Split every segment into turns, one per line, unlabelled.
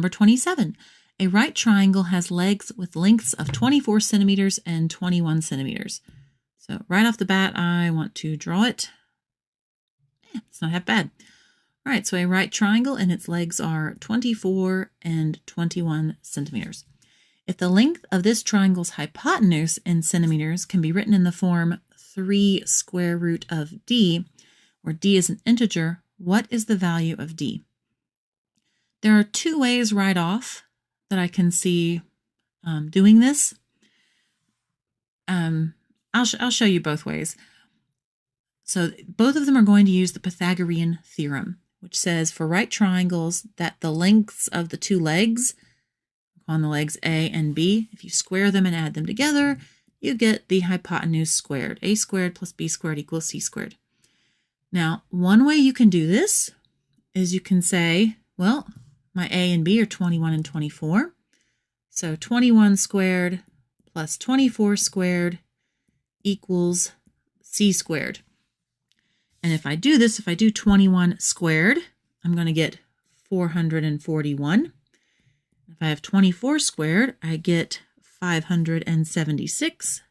Number 27. A right triangle has legs with lengths of 24 centimeters and 21 centimeters. So right off the bat, I want to draw it. Yeah, it's not half bad. All right, so a right triangle and its legs are 24 and 21 centimeters. If the length of this triangle's hypotenuse in centimeters can be written in the form 3 square root of d, where d is an integer, what is the value of d? There are two ways right off that I can see doing this. I'll show you both ways. So both of them are going to use the Pythagorean theorem, which says for right triangles that the lengths of the two legs, on the legs A and B, if you square them and add them together, you get the hypotenuse squared. A squared plus B squared equals C squared. Now, one way you can do this is you can say, well, my A and B are 21 and 24. So 21 squared plus 24 squared equals C squared. And if I do this, if I do 21 squared, I'm going to get 441. If I have 24 squared, I get 576.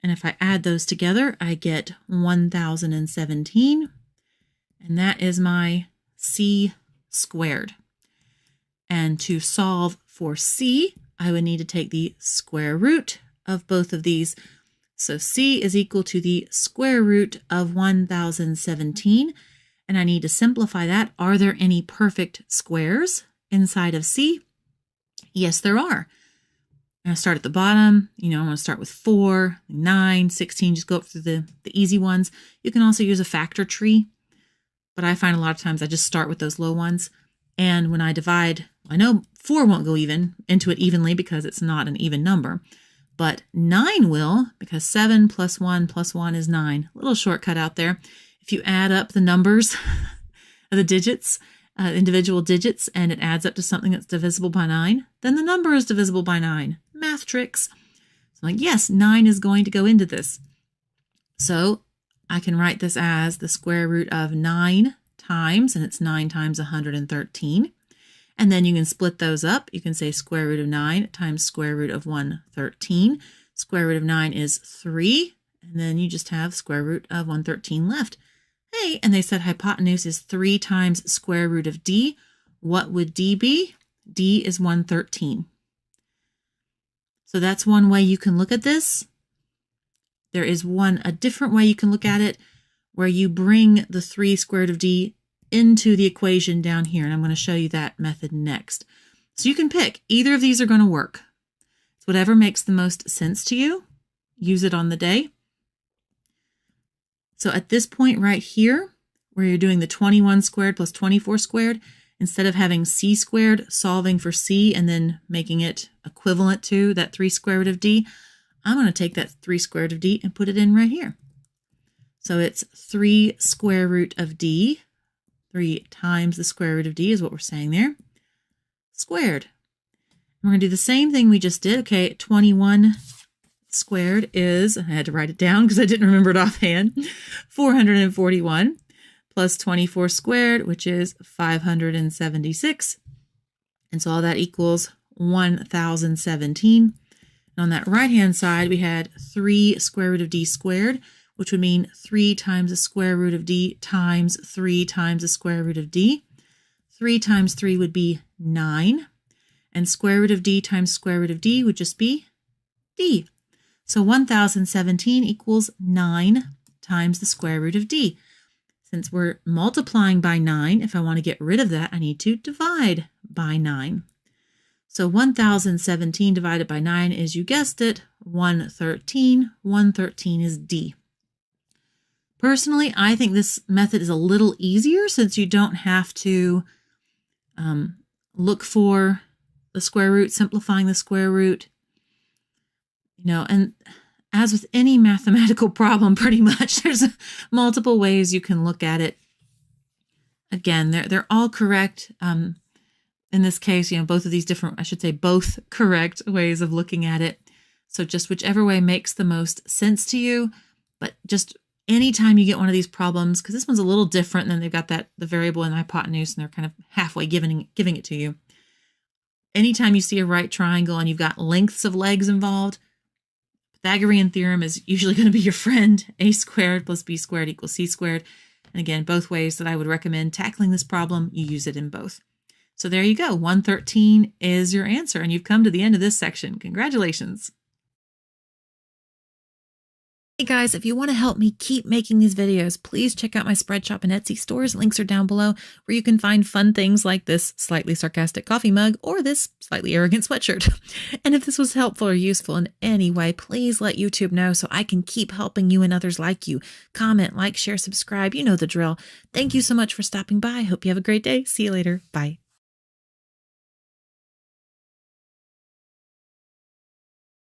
And if I add those together, I get 1017. And that is my C squared. And to solve for C, I would need to take the square root of both of these. So C is equal to the square root of 1017. And I need to simplify that. Are there any perfect squares inside of C? Yes, there are. I'm going to start at the bottom. I'm going to start with 4, 9, 16, just go up through the easy ones. You can also use a factor tree, but I find a lot of times I just start with those low ones. And when I divide, I know 4 won't go into it evenly because it's not an even number, but 9 will, because 7 plus 1 plus 1 is 9. A little shortcut out there. If you add up the numbers, the digits, individual digits, and it adds up to something that's divisible by 9, then the number is divisible by 9. Math tricks. So I'm like, yes, 9 is going to go into this. So I can write this as the square root of 9 times, and it's 9 times 113. And then you can split those up. You can say square root of 9 times square root of 113. Square root of 9 is 3, and then you just have square root of 113 left. Hey, and they said hypotenuse is 3 times square root of d. What would d be? D is 113. So that's one way you can look at this. There is a different way you can look at it where you bring the 3 square root of d into the equation down here, and I'm going to show you that method next. So you can pick. Either of these are going to work. It's whatever makes the most sense to you. Use it on the day. So at this point right here, where you're doing the 21 squared plus 24 squared, instead of having C squared, solving for C, and then making it equivalent to that 3 square root of D, I'm going to take that 3 square root of D and put it in right here. So it's 3 square root of D, 3 times the square root of D is what we're saying there, squared. We're going to do the same thing we just did. Okay, 21 squared is, I had to write it down because I didn't remember it offhand, 441 plus 24 squared, which is 576. And so all that equals 1017. And on that right-hand side, we had 3 square root of d squared, which would mean 3 times the square root of d times 3 times the square root of d. 3 times 3 would be 9. And square root of d times square root of d would just be d. So 1017 equals 9 times the square root of d. Since we're multiplying by 9, if I want to get rid of that, I need to divide by 9. So 1017 divided by 9 is, you guessed it, 113. 113 is d. Personally, I think this method is a little easier since you don't have to look for the square root, simplifying the square root. And as with any mathematical problem, pretty much, there's multiple ways you can look at it. Again, they're all correct. In this case, both of these different, I should say both correct ways of looking at it. So just whichever way makes the most sense to you, but just anytime you get one of these problems, because this one's a little different than they've got the variable and the hypotenuse, and they're kind of halfway giving it to you. Anytime you see a right triangle and you've got lengths of legs involved, Pythagorean theorem is usually going to be your friend. A squared plus b squared equals c squared. And again, both ways that I would recommend tackling this problem, you use it in both. So there you go. 113 is your answer, and you've come to the end of this section. Congratulations. Hey guys, if you want to help me keep making these videos, please check out my Spreadshop and Etsy stores. Links are down below, where you can find fun things like this slightly sarcastic coffee mug or this slightly arrogant sweatshirt. And if this was helpful or useful in any way, please let YouTube know so I can keep helping you and others like you. Comment, like, share, subscribe. You know the drill. Thank you so much for stopping by. Hope you have a great day. See you later. Bye.